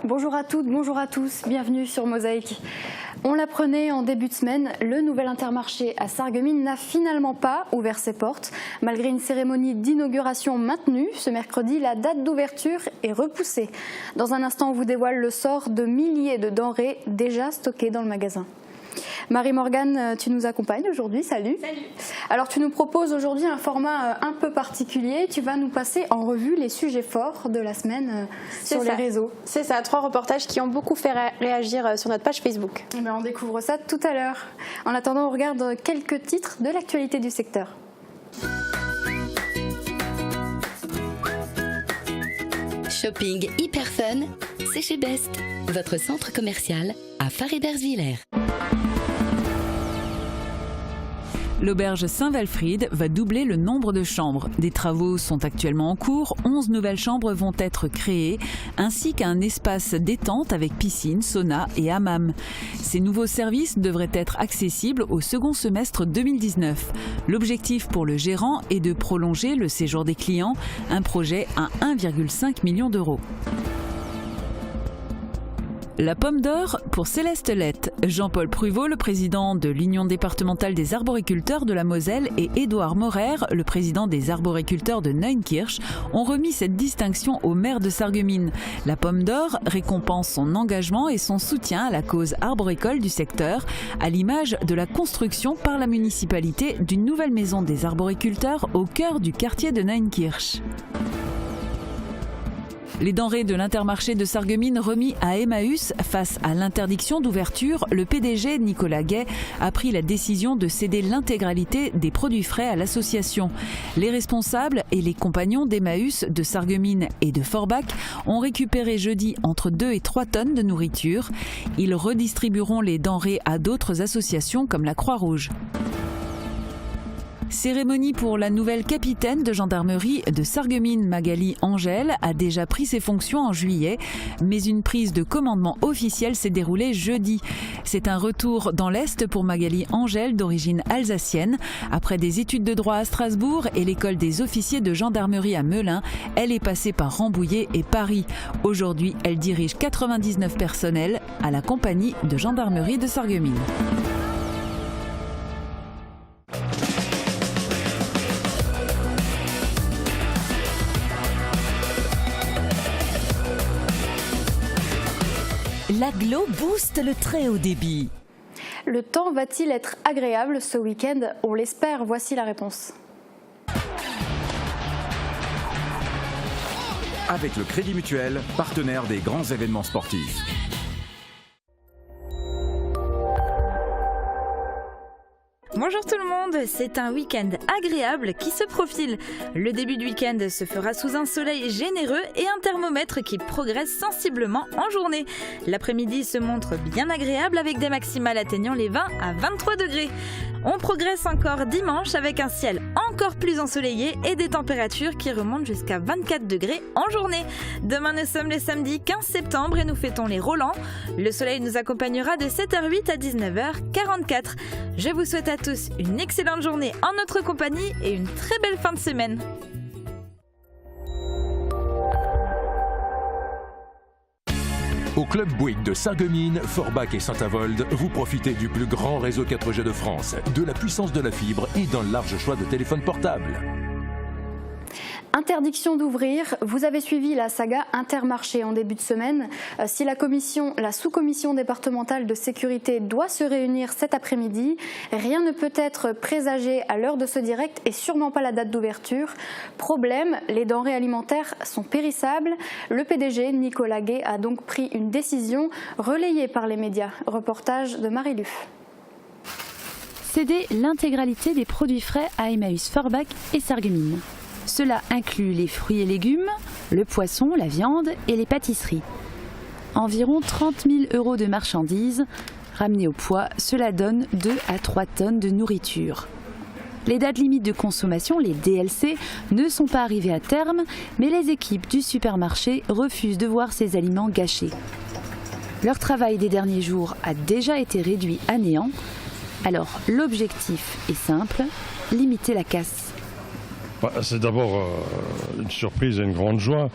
Bonjour à toutes, bonjour à tous, bienvenue sur Mosaïque. On l'apprenait en début de semaine, le nouvel Intermarché à Sarreguemines n'a finalement pas ouvert ses portes. Malgré une cérémonie d'inauguration maintenue, ce mercredi, la date d'ouverture est repoussée. Dans un instant, on vous dévoile le sort de milliers de denrées déjà stockées dans le magasin. Marie-Morgane, tu nous accompagnes aujourd'hui, salut. Salut. Alors tu nous proposes aujourd'hui un format un peu particulier, tu vas nous passer en revue les sujets forts de la semaine sur les réseaux. C'est ça, 3 reportages qui ont beaucoup fait réagir sur notre page Facebook. Et bien, on découvre ça tout à l'heure. En attendant, on regarde quelques titres de l'actualité du secteur. Shopping hyper fun, c'est chez Best, votre centre commercial à Faré-Bersviller. L'auberge Saint-Walfried va doubler le nombre de chambres. Des travaux sont actuellement en cours, 11 nouvelles chambres vont être créées, ainsi qu'un espace détente avec piscine, sauna et hammam. Ces nouveaux services devraient être accessibles au second semestre 2019. L'objectif pour le gérant est de prolonger le séjour des clients, un projet à 1,5 million d'euros. La pomme d'or pour Céleste Lette. Jean-Paul Pruvot, le président de l'Union départementale des arboriculteurs de la Moselle, et Édouard Morer, le président des arboriculteurs de Neunkirch, ont remis cette distinction au maire de Sarreguemines. La pomme d'or récompense son engagement et son soutien à la cause arboricole du secteur, à l'image de la construction par la municipalité d'une nouvelle maison des arboriculteurs au cœur du quartier de Neunkirch. Les denrées de l'Intermarché de Sarreguemines remis à Emmaüs face à l'interdiction d'ouverture, le PDG Nicolas Gay a pris la décision de céder l'intégralité des produits frais à l'association. Les responsables et les compagnons d'Emmaüs de Sarreguemines et de Forbach ont récupéré jeudi entre 2 et 3 tonnes de nourriture. Ils redistribueront les denrées à d'autres associations comme la Croix-Rouge. Cérémonie pour la nouvelle capitaine de gendarmerie de Sarreguemines, Magali Angèle, a déjà pris ses fonctions en juillet, mais une prise de commandement officielle s'est déroulée jeudi. C'est un retour dans l'Est pour Magali Angèle, d'origine alsacienne. Après des études de droit à Strasbourg et l'école des officiers de gendarmerie à Melun, elle est passée par Rambouillet et Paris. Aujourd'hui, elle dirige 99 personnels à la compagnie de gendarmerie de Sarreguemines. L'Aglo booste le très haut débit. Le temps va-t-il être agréable ce week-end? On l'espère, voici la réponse. Avec le Crédit Mutuel, partenaire des grands événements sportifs. Bonjour tout le monde, c'est un week-end agréable qui se profile. Le début du week-end se fera sous un soleil généreux et un thermomètre qui progresse sensiblement en journée. L'après-midi se montre bien agréable avec des maximales atteignant les 20 à 23 degrés. On progresse encore dimanche avec un ciel encore plus ensoleillé et des températures qui remontent jusqu'à 24 degrés en journée. Demain nous sommes le samedi 15 septembre et nous fêtons les Rolands. Le soleil nous accompagnera de 7h08 à 19h44. Je vous souhaite à tous une excellente journée en notre compagnie et une très belle fin de semaine. Au Club Bouygues de Sarreguemines, Forbach et Saint-Avold, vous profitez du plus grand réseau 4G de France, de la puissance de la fibre et d'un large choix de téléphones portables. Interdiction d'ouvrir, vous avez suivi la saga Intermarché en début de semaine. Si la sous-commission départementale de sécurité doit se réunir cet après-midi, rien ne peut être présagé à l'heure de ce direct et sûrement pas la date d'ouverture. Problème, les denrées alimentaires sont périssables. Le PDG Nicolas Gay a donc pris une décision relayée par les médias. Reportage de Marie Luf. Céder l'intégralité des produits frais à Emmaüs, Forbach et Sarreguemines. Cela inclut les fruits et légumes, le poisson, la viande et les pâtisseries. Environ 30 000 € de marchandises. Ramenées au poids, cela donne 2 à 3 tonnes de nourriture. Les dates limites de consommation, les DLC, ne sont pas arrivées à terme, mais les équipes du supermarché refusent de voir ces aliments gâchés. Leur travail des derniers jours a déjà été réduit à néant. Alors l'objectif est simple, limiter la casse. C'est d'abord une surprise et une grande joie.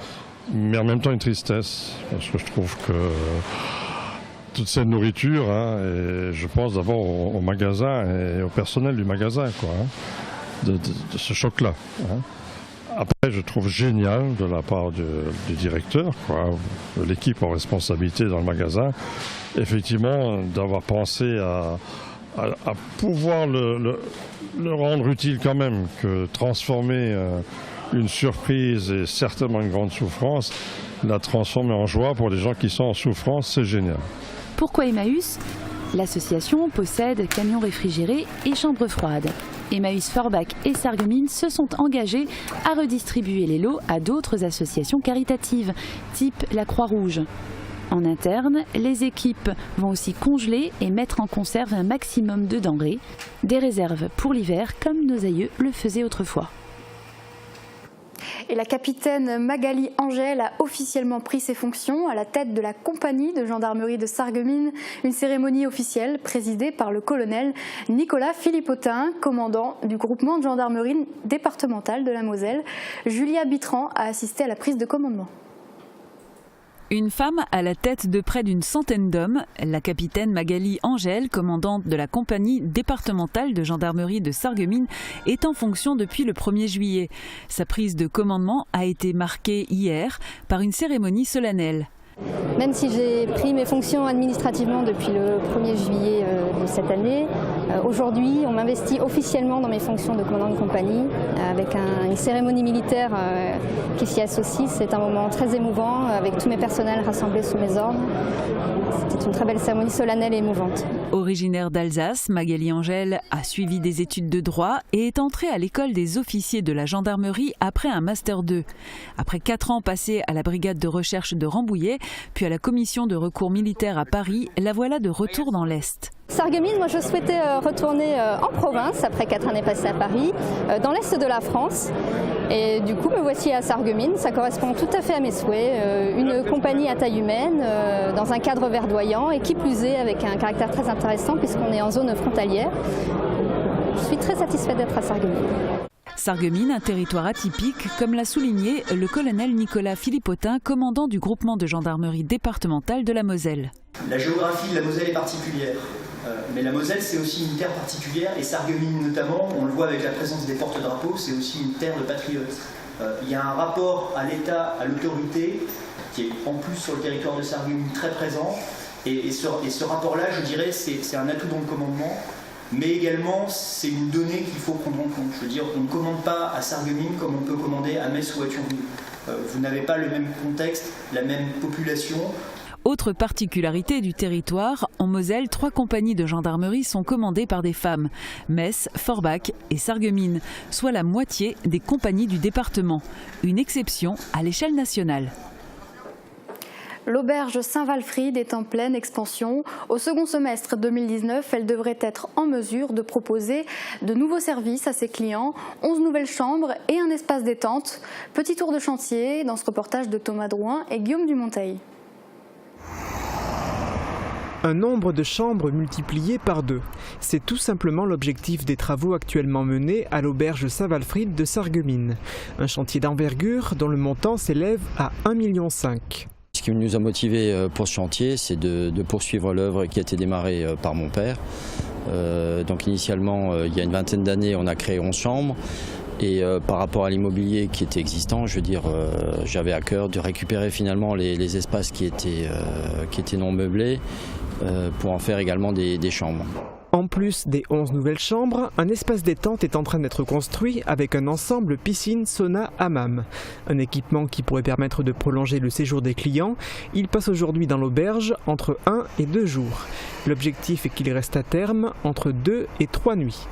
mais en même temps une tristesse, parce que je trouve que toute cette nourriture, et je pense d'abord au magasin et au personnel du magasin, de ce choc-là. Après, je trouve génial de la part du directeur, de l'équipe en responsabilité dans le magasin, effectivement d'avoir pensé à pouvoir le rendre utile quand même, que transformer une surprise et certainement une grande souffrance, la transformer en joie pour les gens qui sont en souffrance, c'est génial. Pourquoi Emmaüs ? L'association possède camions réfrigérés et chambres froides. Emmaüs Forbach et Sarreguemines se sont engagés à redistribuer les lots à d'autres associations caritatives, type la Croix-Rouge. En interne, les équipes vont aussi congeler et mettre en conserve un maximum de denrées, des réserves pour l'hiver comme nos aïeux le faisaient autrefois. Et la capitaine Magali Angèle a officiellement pris ses fonctions à la tête de la compagnie de gendarmerie de Sarreguemines. Une cérémonie officielle présidée par le colonel Nicolas Philippotin, commandant du groupement de gendarmerie départementale de la Moselle. Julia Bitran a assisté à la prise de commandement. Une femme à la tête de près d'une centaine d'hommes, la capitaine Magali Angèle, commandante de la compagnie départementale de gendarmerie de Sarreguemines, est en fonction depuis le 1er juillet. Sa prise de commandement a été marquée hier par une cérémonie solennelle. Même si j'ai pris mes fonctions administrativement depuis le 1er juillet de cette année, aujourd'hui on m'investit officiellement dans mes fonctions de commandant de compagnie avec une cérémonie militaire qui s'y associe. C'est un moment très émouvant avec tous mes personnels rassemblés sous mes ordres. C'était une très belle cérémonie solennelle et émouvante. Originaire d'Alsace, Magali Angèle a suivi des études de droit et est entrée à l'école des officiers de la gendarmerie après un Master 2. Après 4 ans passés à la brigade de recherche de Rambouillet, puis à la commission de recours militaire à Paris, la voilà de retour dans l'Est. Sarreguemines, moi je souhaitais retourner en province après 4 années passées à Paris, dans l'Est de la France. Et du coup me voici à Sarreguemines, ça correspond tout à fait à mes souhaits. Une compagnie à taille humaine, dans un cadre verdoyant et qui plus est avec un caractère très intéressant puisqu'on est en zone frontalière. Je suis très satisfaite d'être à Sarreguemines. Sarreguemines, un territoire atypique, comme l'a souligné le colonel Nicolas Philippotin, commandant du groupement de gendarmerie départementale de la Moselle. La géographie de la Moselle est particulière, mais la Moselle c'est aussi une terre particulière et Sarreguemines notamment, on le voit avec la présence des porte-drapeaux, c'est aussi une terre de patriotes. Il y a un rapport à l'État, à l'autorité, qui est en plus sur le territoire de Sarreguemines très présent et ce rapport-là, je dirais, c'est un atout dans le commandement. Mais également, c'est une donnée qu'il faut prendre en compte. Je veux dire, on ne commande pas à Sarreguemines comme on peut commander à Metz ou à Thionville. Vous n'avez pas le même contexte, la même population. Autre particularité du territoire, en Moselle, 3 compagnies de gendarmerie sont commandées par des femmes. Metz, Forbach et Sarreguemines, soit la moitié des compagnies du département. Une exception à l'échelle nationale. L'auberge Saint-Walfried est en pleine expansion. Au second semestre 2019, elle devrait être en mesure de proposer de nouveaux services à ses clients, 11 nouvelles chambres et un espace détente. Petit tour de chantier dans ce reportage de Thomas Drouin et Guillaume Dumonteil. Un nombre de chambres multiplié par 2. C'est tout simplement l'objectif des travaux actuellement menés à l'auberge Saint-Walfried de Sarreguemines. Un chantier d'envergure dont le montant s'élève à 1,5 million. Ce qui nous a motivés pour ce chantier, c'est de poursuivre l'œuvre qui a été démarrée par mon père. Donc initialement, il y a une vingtaine d'années, on a créé 11 chambres. Et par rapport à l'immobilier qui était existant, je veux dire, j'avais à cœur de récupérer finalement les espaces qui étaient non meublés pour en faire également des chambres. En plus des 11 nouvelles chambres, un espace détente est en train d'être construit avec un ensemble piscine, sauna, hammam. Un équipement qui pourrait permettre de prolonger le séjour des clients. Il passe aujourd'hui dans l'auberge entre 1 et 2 jours. L'objectif est qu'il reste à terme entre 2 et 3 nuits.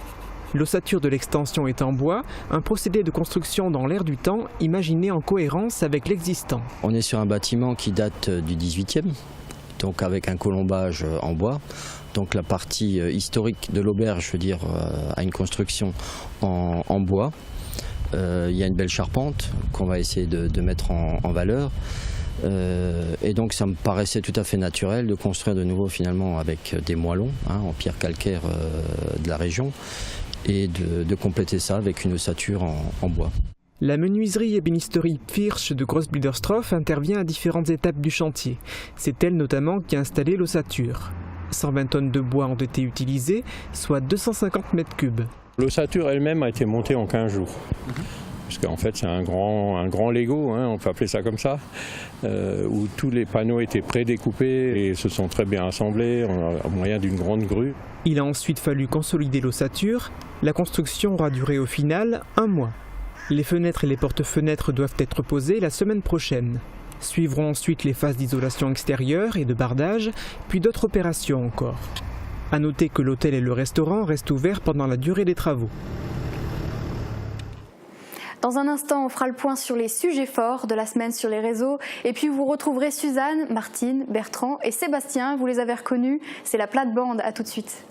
L'ossature de l'extension est en bois, un procédé de construction dans l'air du temps, imaginé en cohérence avec l'existant. On est sur un bâtiment qui date du 18e, donc avec un colombage en bois. Donc la partie historique de l'auberge, je veux dire, a une construction en bois. Il y a une belle charpente qu'on va essayer de mettre en valeur. Et donc ça me paraissait tout à fait naturel de construire de nouveau finalement avec des moellons en pierre calcaire de la région et de compléter ça avec une ossature en bois. La menuiserie et ébénisterie Pfirsch de Großbildersdorf intervient à différentes étapes du chantier. C'est elle notamment qui a installé l'ossature. 120 tonnes de bois ont été utilisées, soit 250 mètres cubes. L'ossature elle-même a été montée en 15 jours. Parce qu'en fait c'est un grand Lego, hein, on peut appeler ça comme ça, où tous les panneaux étaient prédécoupés et se sont très bien assemblés au moyen d'une grande grue. Il a ensuite fallu consolider l'ossature. La construction aura duré au final 1 mois. Les fenêtres et les porte-fenêtres doivent être posées la semaine prochaine. Suivront ensuite les phases d'isolation extérieure et de bardage, puis d'autres opérations encore. A noter que l'hôtel et le restaurant restent ouverts pendant la durée des travaux. Dans un instant, on fera le point sur les sujets forts de la semaine sur les réseaux. Et puis vous retrouverez Suzanne, Martine, Bertrand et Sébastien. Vous les avez reconnus, c'est la plate-bande. À tout de suite.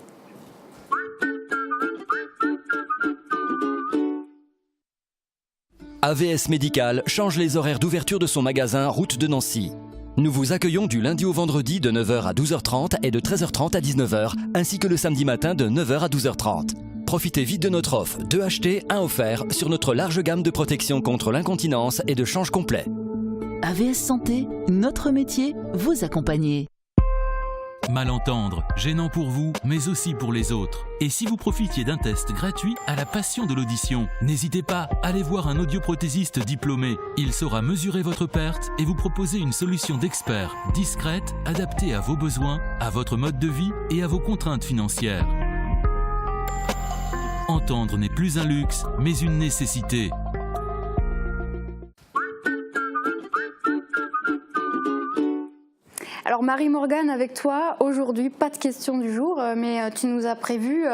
AVS Médical change les horaires d'ouverture de son magasin route de Nancy. Nous vous accueillons du lundi au vendredi de 9h à 12h30 et de 13h30 à 19h, ainsi que le samedi matin de 9h à 12h30. Profitez vite de notre offre 2 achetés, 1 offert sur notre large gamme de protection contre l'incontinence et de change complet. AVS Santé, notre métier, vous accompagner. Mal entendre, gênant pour vous, mais aussi pour les autres. Et si vous profitiez d'un test gratuit à la passion de l'audition, n'hésitez pas, allez voir un audioprothésiste diplômé. Il saura mesurer votre perte et vous proposer une solution d'expert, discrète, adaptée à vos besoins, à votre mode de vie et à vos contraintes financières. Entendre n'est plus un luxe, mais une nécessité. Alors Marie-Morgane, avec toi, aujourd'hui, pas de question du jour, mais tu nous as prévu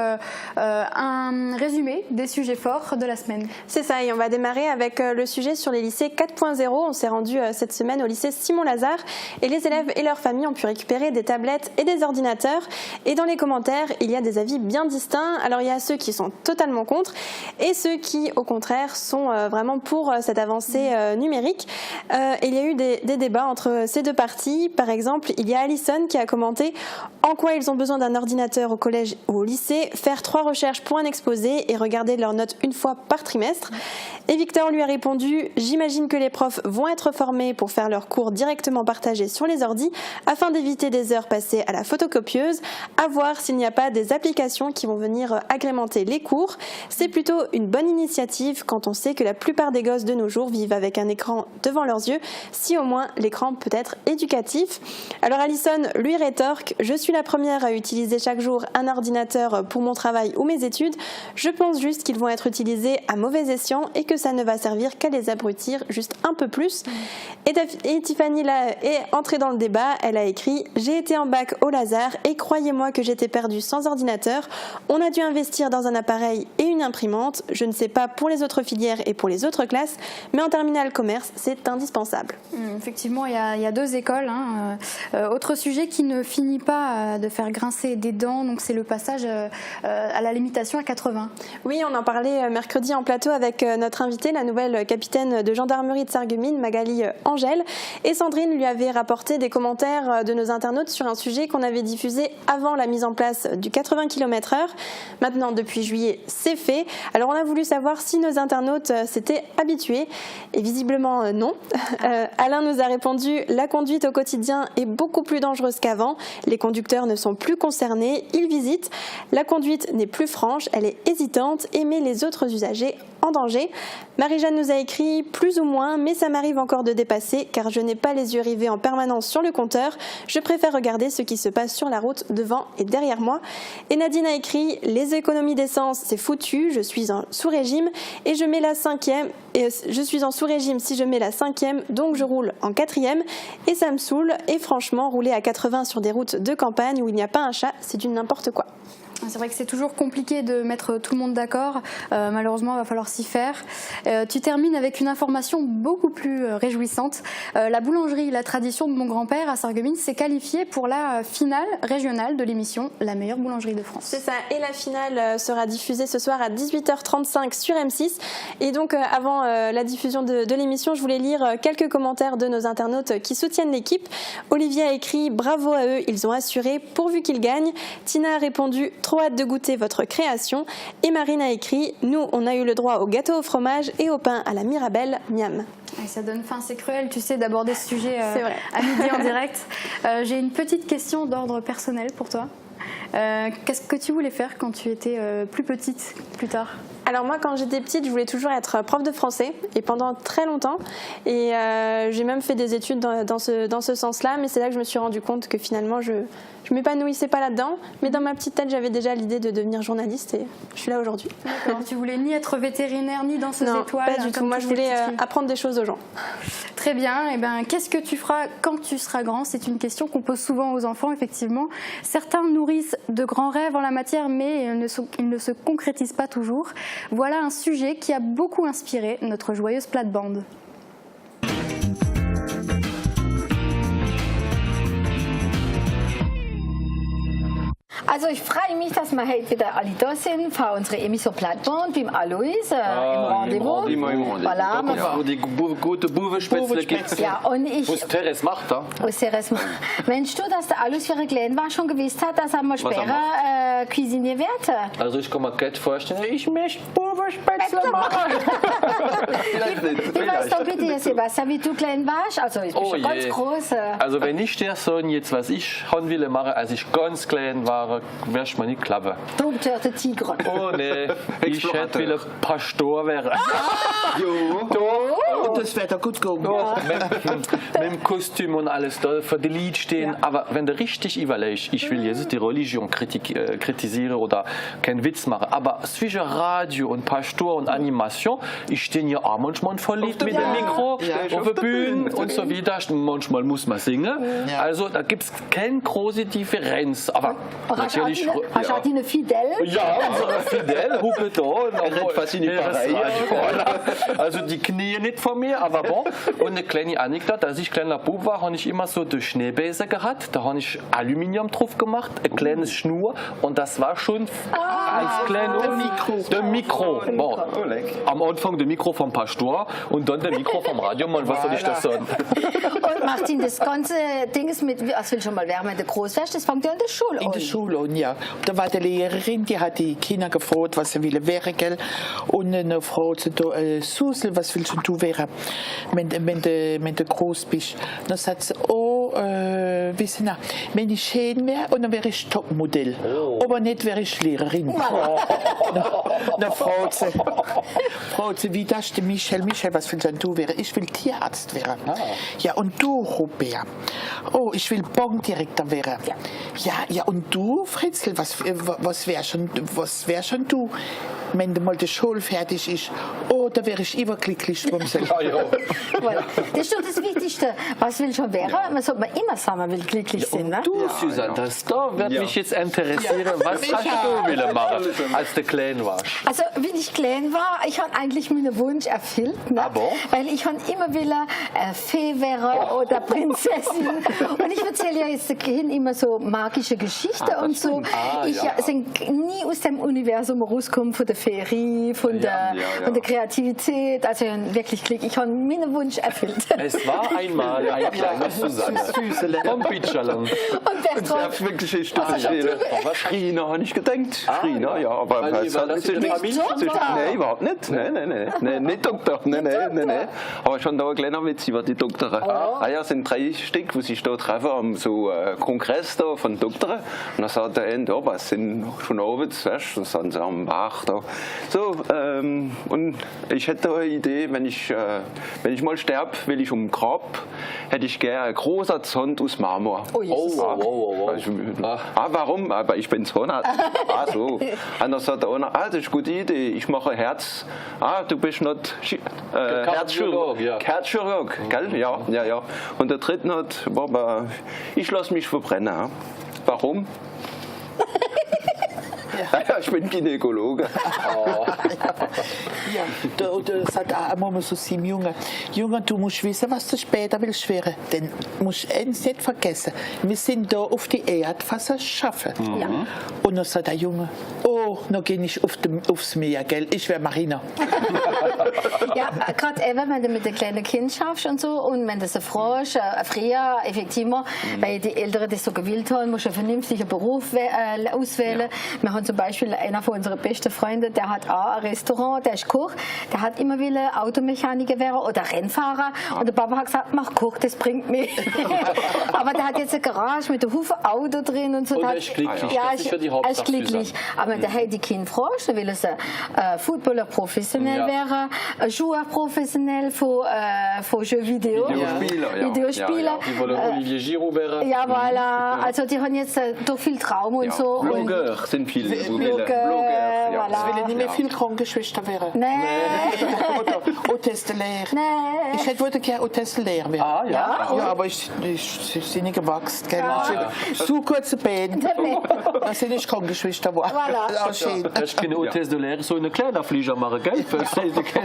un résumé des sujets forts de la semaine. C'est ça, et on va démarrer avec le sujet sur les lycées 4.0. On s'est rendu cette semaine au lycée Simon-Lazare et les élèves et leurs familles ont pu récupérer des tablettes et des ordinateurs. Et dans les commentaires, il y a des avis bien distincts. Alors il y a ceux qui sont totalement contre et ceux qui, au contraire, sont vraiment pour cette avancée numérique. Et il y a eu des débats entre ces deux parties. Par exemple, il y a Alison qui a commenté en quoi ils ont besoin d'un ordinateur au collège ou au lycée, faire 3 recherches pour un exposé et regarder leurs notes 1 fois par trimestre. Et Victor lui a répondu « J'imagine que les profs vont être formés pour faire leurs cours directement partagés sur les ordis afin d'éviter des heures passées à la photocopieuse, à voir s'il n'y a pas des applications qui vont venir agrémenter les cours. C'est plutôt une bonne initiative quand on sait que la plupart des gosses de nos jours vivent avec un écran devant leurs yeux, si au moins l'écran peut être éducatif. » Alors Alison lui rétorque « Je suis la première à utiliser chaque jour un ordinateur pour mon travail ou mes études. Je pense juste qu'ils vont être utilisés à mauvais escient et que ça ne va servir qu'à les abrutir juste un peu plus. » Et Tiffany là est entrée dans le débat. Elle a écrit « J'ai été en bac au Lazare et croyez-moi que j'étais perdue sans ordinateur. On a dû investir dans un appareil et une imprimante. Je ne sais pas pour les autres filières et pour les autres classes, mais en terminale commerce, c'est indispensable. » Effectivement, il y a 2 écoles. Autre sujet qui ne finit pas de faire grincer des dents, donc c'est le passage à la limitation à 80. Oui, on en parlait mercredi en plateau avec notre invitée, la nouvelle capitaine de gendarmerie de Sarreguemines, Magali Angèle. Et Sandrine lui avait rapporté des commentaires de nos internautes sur un sujet qu'on avait diffusé avant la mise en place du 80 km/h. Maintenant, depuis juillet, c'est fait. Alors on a voulu savoir si nos internautes s'étaient habitués. Et visiblement non. Alain nous a répondu « La conduite au quotidien est beaucoup plus dangereuse qu'avant. Les conducteurs ne sont plus concernés, ils visitent. La conduite n'est plus franche, elle est hésitante et met les autres usagers en danger. » Marie-Jeanne nous a écrit « Plus ou moins, mais ça m'arrive encore de dépasser car je n'ai pas les yeux rivés en permanence sur le compteur. Je préfère regarder ce qui se passe sur la route devant et derrière moi. » Et Nadine a écrit « Les économies d'essence, c'est foutu, je suis en sous-régime et je mets la 5e. Je suis en sous-régime si je mets la 5e, donc je roule en 4e et ça me saoule. Et franchement, rouler à 80 sur des routes de campagne où il n'y a pas un chat, c'est du n'importe quoi. » C'est vrai que c'est toujours compliqué de mettre tout le monde d'accord. Malheureusement, il va falloir s'y faire. Tu termines avec une information beaucoup plus réjouissante. La boulangerie La Tradition de mon grand-père à Sarreguemines s'est qualifiée pour la finale régionale de l'émission La meilleure boulangerie de France. C'est ça. Et la finale sera diffusée ce soir à 18h35 sur M6. Et donc, avant la diffusion de l'émission, je voulais lire quelques commentaires de nos internautes qui soutiennent l'équipe. Olivier a écrit « Bravo à eux, ils ont assuré pourvu qu'ils gagnent. » Tina a répondu « trop hâte de goûter votre création. Et Marine a écrit, nous on a eu le droit au gâteau au fromage et au pain à la Mirabelle, miam. Et ça donne faim, c'est cruel, tu sais, d'aborder ce sujet à midi en direct. J'ai une petite question d'ordre personnel pour toi. Qu'est-ce que tu voulais faire quand tu étais plus petite, plus tard ? Alors moi, quand j'étais petite, je voulais toujours être prof de français, et pendant très longtemps. Et j'ai même fait des études dans ce sens-là, mais c'est là que je me suis rendu compte que finalement, je m'épanouissais pas là-dedans. Mais dans ma petite tête, j'avais déjà l'idée de devenir journaliste, et je suis là aujourd'hui. D'accord. Tu voulais ni être vétérinaire, ni danseuse étoile. Pas du tout. Moi, je voulais apprendre des choses aux gens. Très bien. Et ben, qu'est-ce que tu feras quand tu seras grand ? C'est une question qu'on pose souvent aux enfants, effectivement. Certains nourrissent de grands rêves en la matière, mais ils ne se concrétisent pas toujours. Voilà un sujet qui a beaucoup inspiré notre joyeuse plate-bande. Also ich freue mich, dass wir heute wieder alle da sind für unsere Emission Plattband beim Alois im Rendezvous. Voilà, wo die gute Buwespätzle gibt. Ja, und ich... Was Teres macht da? Meinst du, dass der Alois, wie er klein war, schon gewusst hat, dass er mal später Cuisinier wird? Also ich kann mir gut vorstellen, ich möchte Buwespätzle machen. Ich weiß doch bitte, Sebastian, wie du klein warst. Also ich bin schon ganz groß. Also wenn ich dir sagen jetzt, was ich haben will machen, als ich ganz klein war, wäre ich mal nicht klappen. Doktor der Tigre. Oh nee, ich hätte will Pastor werden. Oh, das wäre doch gut gegangen. Mit dem Kostüm und alles da für die Lied stehen. Aber wenn du richtig überlegst, ich will jetzt die Religion kritisieren oder keinen Witz machen, aber zwischen Radio und Pastor und Animation, ich stehe ja auch manchmal verliebt mit dem Mikro auf der Bühne und so weiter. Manchmal muss man singen. Also da gibt es keine große Differenz. Aber natürlich. Argentine Fidel? Ja, Fidel, Hucke da. Also die Knie nicht von mir, aber bon. Und eine kleine Anekdote, als ich kleiner Bub war, habe ich immer so die Schneebäse gehabt. Da habe ich Aluminium drauf gemacht, ein kleines Schnur und das war schon als kleines Mikro. Bon. Am Anfang das Mikro vom Pastor und dann das Mikro vom Radio. Mal, was soll ich das sagen? Und Martin, das ganze Ding ist mit, was will schon mal während der Großfest, das fängt ja in der Schule an. In der Schule an, ja. Da war die Lehrerin, die hat die Kinder gefragt, was sie wollen werden, gell? Und dann fragt sie da, Susel, was willst du werden, wenn du groß bist? Dann sagt sie, wissen Sie, wenn ich schön wäre, und dann wäre ich Topmodell. Aber nicht wäre ich Lehrerin. Dann fragt sie, wie das der Michel, was willst du werden? Ich will Tierarzt werden. Ja, und du, Robert? Oh, ich will Bankdirektor werden. Ja, und du, Fritzl, was wär schon du? Wenn mal die Schule fertig ist, da wäre ich überglücklich. Voilà. Das ist doch das Wichtigste. Was will schon werden? Man sollte immer sagen, man will glücklich sein. Ne? Du, Susanne, da wird mich jetzt interessieren, was hast du wollen machen, als du klein warst? Also, wenn ich klein war, ich habe eigentlich meinen Wunsch erfüllt. Ne? Weil ich habe immer wieder Fee wäre oder Prinzessin. Und ich erzähle ja jetzt immer so magische Geschichten und so. Ich sind nie aus dem Universum rausgekommen von der Feerie, von der Kreativität. Also wirklich Glück. Ich habe meinen Wunsch erfüllt. Es war einmal ein kleines Susanne. Vom Pitschalern. Und Bertrand. Geschichte erzählen. Schriner, habe ich gedacht. Schriner, ja, aber das ist Nein, überhaupt nicht. Nein, nicht Doktor. Nein. Aber schon da ein kleiner Witz über die Doktoren. Es sind 3 Stück, die sich da treffen am so Kongress da von Doktoren. Und dann sagt der eine, was sind schon abends, weißt du, und dann sind sie am Bach da. So, und ich hätte da eine Idee, wenn ich mal sterbe, will ich um Grab, hätte ich gerne ein großer Zond aus Marmor. Warum? Aber ich bin Zahnarzt. So. Und dann sagt der eine, das ist eine gute Idee, ich mache ein Herz. Du bist nicht Herzchirurg. Herzchirurg, gell? Ja. Und der dritte hat, ich lasse mich verbrennen. Warum? Ja, ich bin Gynäkologe. Da sagt auch immer so seinem Junge, du musst wissen, was du später willst werden. Denn musst du eins nicht vergessen, wir sind da auf die Erde, was wir schaffen. Und dann sagt der Junge, noch gehe ich aufs Meer, gell? Ich wäre Marina. Ja, gerade wenn du mit den kleinen Kindern schaffst und so, und wenn du so fragst, früher, effektiver, weil die Eltern das so gewählt haben, musst du einen vernünftigen Beruf auswählen. Wir haben zum Beispiel einer von unseren besten Freunden, der hat auch ein Restaurant, der ist Koch, der hat immer wieder Automechaniker werden oder Rennfahrer. Und der Papa hat gesagt, mach Koch, das bringt mich. Aber der hat jetzt eine Garage mit einem Haufen Auto drin und so. Und er ist glücklich, ja, das ist ja die Hauptsache. Er ist glücklich. Aber der hat die Kinder fragst, dann will er Footballer professionell werden, Joueur professionell von Jeux Vidéo. Videospieler. Die wollen Olivier Giroud werden. Ja, voilà. Also die haben jetzt doch viel Traum und so. Blogger sind viele. Blogger, ja. Ich will nicht mehr viel Krankenschwester werden. Nein. Oder Hotestelehrer. Nein. Ich wollte gerne Hotestelehrer werden. Ah, ja? Ja, aber ich bin nicht gewachsen. So kurze Beine. Dann sind ich Krankenschwester geworden. Voilà. Ich kann Hotestelehrer so eine kleine Flieger machen, gell?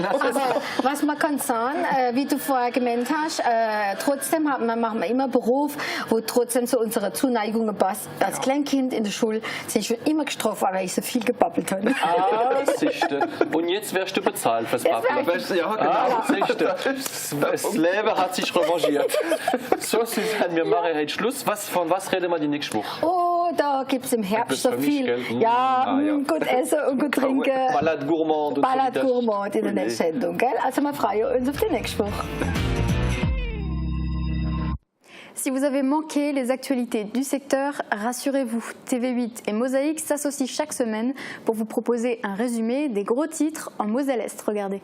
Aber was man kann sagen, wie du vorher gemeint hast, trotzdem machen wir immer einen Beruf, wo trotzdem so unsere Zuneigungen passt. Als Kleinkind in der Schule sind ich schon immer gestraft, weil ich so viel gebabbelt habe. Siehste. Und jetzt wirst du bezahlt fürs Babbeln. Ja, genau. Siehste. Das Leben hat sich revanchiert. So, Susanne, wir machen heute Schluss. Von was reden wir die nächste Woche? Oh, da gibt es im Herbst so viel. Ja, gut essen und gut trinken. Ballade gourmande. Ballade gourmande in der nächsten Sendung. Gell? Also wir freuen uns auf die nächste Woche. Si vous avez manqué les actualités du secteur, rassurez-vous, TV8 et Mosaïque s'associent chaque semaine pour vous proposer un résumé des gros titres en Moselle-Est. Regardez.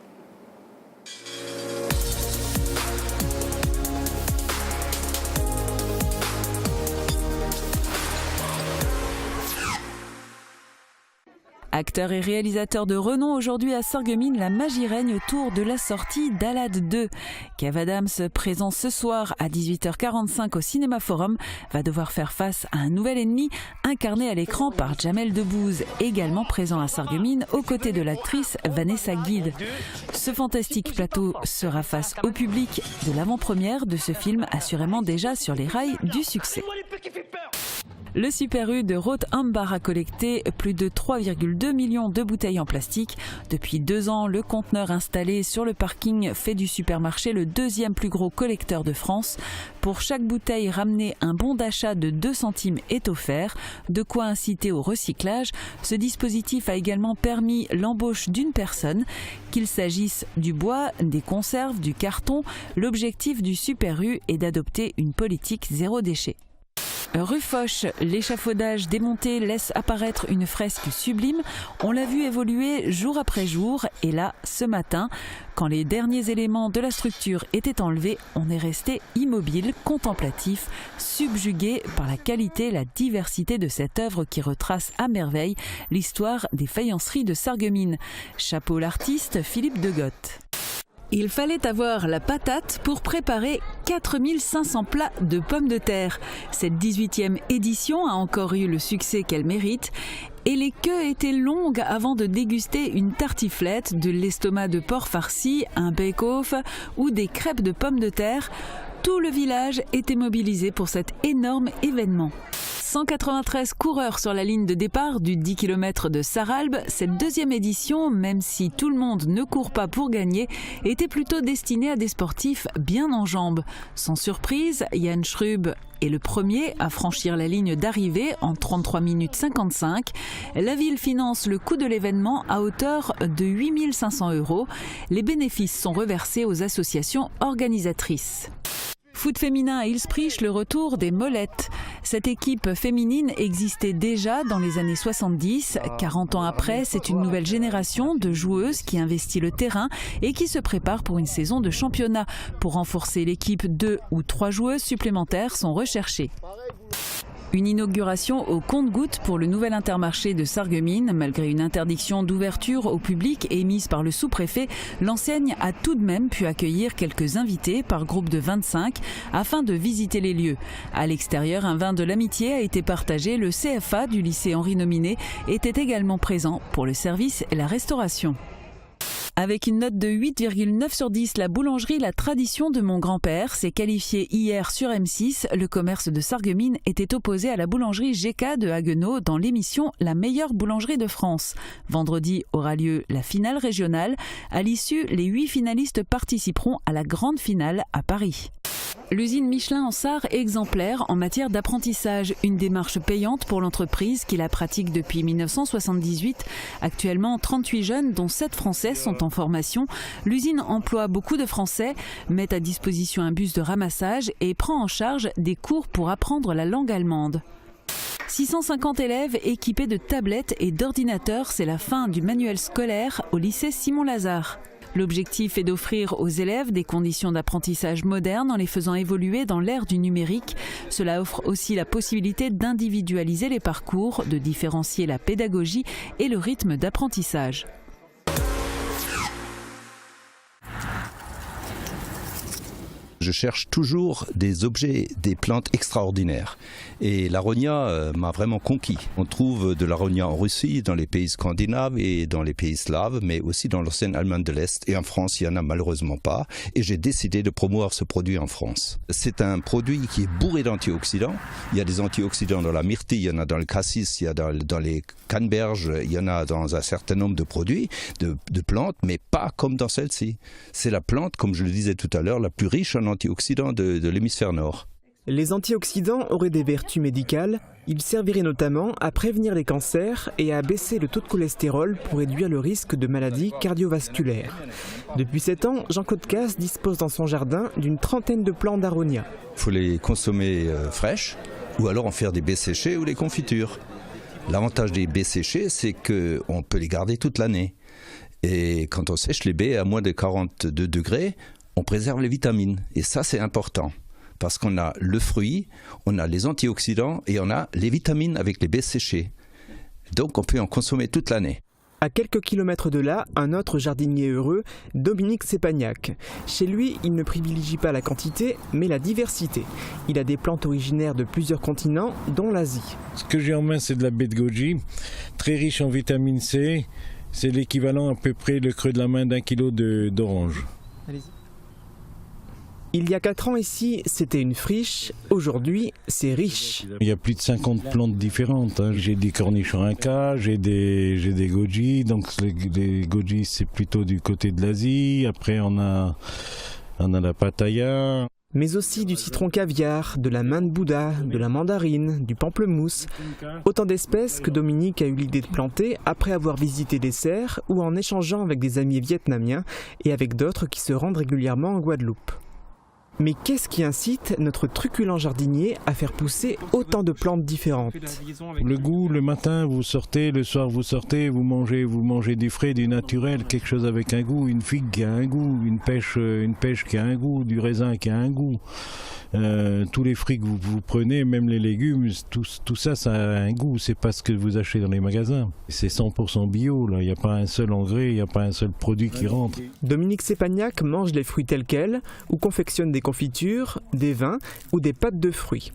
Acteur et réalisateur de renom aujourd'hui à Sarreguemines, la magie règne autour de la sortie d'Alad 2. Kev Adams, présent ce soir à 18h45 au Cinéma Forum, va devoir faire face à un nouvel ennemi incarné à l'écran par Jamel Debbouze, également présent à Sarreguemines aux côtés de l'actrice Vanessa Guilde. Ce fantastique plateau sera face au public de l'avant-première de ce film, assurément déjà sur les rails du succès. Le Super U de Roth Ambar a collecté plus de 3,2 millions de bouteilles en plastique. Depuis 2 ans, le conteneur installé sur le parking fait du supermarché le deuxième plus gros collecteur de France. Pour chaque bouteille ramenée, un bon d'achat de 2 centimes est offert. De quoi inciter au recyclage. Ce dispositif a également permis l'embauche d'une personne. Qu'il s'agisse du bois, des conserves, du carton, l'objectif du Super U est d'adopter une politique zéro déchet. Rue Foch, l'échafaudage démonté laisse apparaître une fresque sublime. On l'a vu évoluer jour après jour et là, ce matin, quand les derniers éléments de la structure étaient enlevés, on est resté immobile, contemplatif, subjugué par la qualité et la diversité de cette œuvre qui retrace à merveille l'histoire des faïenceries de Sarreguemines. Chapeau l'artiste Philippe Degotte. Il fallait avoir la patate pour préparer 4500 plats de pommes de terre. Cette 18e édition a encore eu le succès qu'elle mérite. Et les queues étaient longues avant de déguster une tartiflette, de l'estomac de porc farci, un bake-off ou des crêpes de pommes de terre. Tout le village était mobilisé pour cet énorme événement. 193 coureurs sur la ligne de départ du 10 km de Sarralbe, cette deuxième édition, même si tout le monde ne court pas pour gagner, était plutôt destinée à des sportifs bien en jambes. Sans surprise, Jan Schrub est le premier à franchir la ligne d'arrivée en 33 minutes 55. La ville finance le coût de l'événement à hauteur de 8 500 €. Les bénéfices sont reversés aux associations organisatrices. Foot féminin à Ilsprich, le retour des Molettes. Cette équipe féminine existait déjà dans les années 70. 40 ans après, c'est une nouvelle génération de joueuses qui investit le terrain et qui se prépare pour une saison de championnat. Pour renforcer l'équipe, 2 ou 3 joueuses supplémentaires sont recherchées. Une inauguration au compte-gouttes pour le nouvel Intermarché de Sarreguemines. Malgré une interdiction d'ouverture au public émise par le sous-préfet, l'enseigne a tout de même pu accueillir quelques invités par groupe de 25 afin de visiter les lieux. À l'extérieur, un vin de l'amitié a été partagé. Le CFA du lycée Henri Nominé était également présent pour le service et la restauration. Avec une note de 8,9 sur 10, la boulangerie La Tradition de mon grand-père s'est qualifiée hier sur M6. Le commerce de Sarreguemines était opposé à la boulangerie GK de Haguenau dans l'émission La meilleure boulangerie de France. Vendredi aura lieu la finale régionale. À l'issue, les 8 finalistes participeront à la grande finale à Paris. L'usine Michelin en Sarre est exemplaire en matière d'apprentissage, une démarche payante pour l'entreprise qui la pratique depuis 1978. Actuellement, 38 jeunes, dont 7 Français, sont en formation. L'usine emploie beaucoup de Français, met à disposition un bus de ramassage et prend en charge des cours pour apprendre la langue allemande. 650 élèves équipés de tablettes et d'ordinateurs, c'est la fin du manuel scolaire au lycée Simon-Lazare. L'objectif est d'offrir aux élèves des conditions d'apprentissage modernes en les faisant évoluer dans l'ère du numérique. Cela offre aussi la possibilité d'individualiser les parcours, de différencier la pédagogie et le rythme d'apprentissage. Je cherche toujours des objets, des plantes extraordinaires. Et l'aronia m'a vraiment conquis. On trouve de l'aronia en Russie, dans les pays scandinaves et dans les pays slaves, mais aussi dans l'ancienne Allemagne de l'Est. Et en France, il n'y en a malheureusement pas. Et j'ai décidé de promouvoir ce produit en France. C'est un produit qui est bourré d'antioxydants. Il y a des antioxydants dans la myrtille, il y en a dans le cassis, il y a dans les canneberges, il y en a dans un certain nombre de produits, de plantes, mais pas comme dans celle-ci. C'est la plante, comme je le disais tout à l'heure, la plus riche en antioxydants de l'hémisphère nord. Les antioxydants auraient des vertus médicales. Ils serviraient notamment à prévenir les cancers et à baisser le taux de cholestérol pour réduire le risque de maladies cardiovasculaires. Depuis 7 ans, Jean-Claude Casse dispose dans son jardin d'une trentaine de plantes d'aronia. Il faut les consommer fraîches ou alors en faire des baies séchées ou des confitures. L'avantage des baies séchées, c'est qu'on peut les garder toute l'année. Et quand on sèche les baies à moins de 42 degrés, on préserve les vitamines. Et ça, c'est important. Parce qu'on a le fruit, on a les antioxydants et on a les vitamines avec les baies séchées. Donc on peut en consommer toute l'année. À quelques kilomètres de là, un autre jardinier heureux, Dominique Sepagnac. Chez lui, il ne privilégie pas la quantité, mais la diversité. Il a des plantes originaires de plusieurs continents, dont l'Asie. Ce que j'ai en main, c'est de la baie de goji, très riche en vitamine C. C'est l'équivalent à peu près, le creux de la main, d'1 kilo d'orange. Allez-y. Il y a 4 ans ici, c'était une friche. Aujourd'hui, c'est riche. Il y a plus de 50 plantes différentes. J'ai des cornichons inca, j'ai des goji. Donc les goji, c'est plutôt du côté de l'Asie. Après, on a la pattaya. Mais aussi du citron caviar, de la main de Bouddha, de la mandarine, du pamplemousse. Autant d'espèces que Dominique a eu l'idée de planter après avoir visité des serres ou en échangeant avec des amis vietnamiens et avec d'autres qui se rendent régulièrement en Guadeloupe. Mais qu'est-ce qui incite notre truculent jardinier à faire pousser autant de plantes différentes? Le goût, le matin vous sortez, le soir vous sortez, vous mangez du frais, du naturel, quelque chose avec un goût, une figue qui a un goût, une pêche qui a un goût, du raisin qui a un goût. Tous les fruits que vous prenez, même les légumes, tout ça, ça a un goût. C'est pas ce que vous achetez dans les magasins. C'est 100% bio, là. Il n'y a pas un seul engrais, il n'y a pas un seul produit qui rentre. Dominique Sepagnac mange les fruits tels quels ou confectionne des confitures, des vins ou des pâtes de fruits.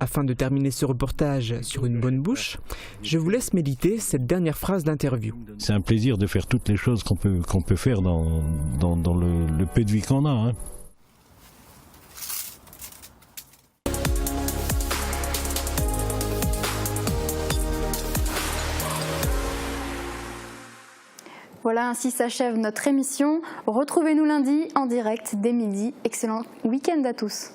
Afin de terminer ce reportage sur une bonne bouche, je vous laisse méditer cette dernière phrase d'interview. C'est un plaisir de faire toutes les choses qu'on peut faire dans le peu de vie qu'on a. Hein. Voilà, ainsi s'achève notre émission. Retrouvez-nous lundi en direct dès midi. Excellent week-end à tous.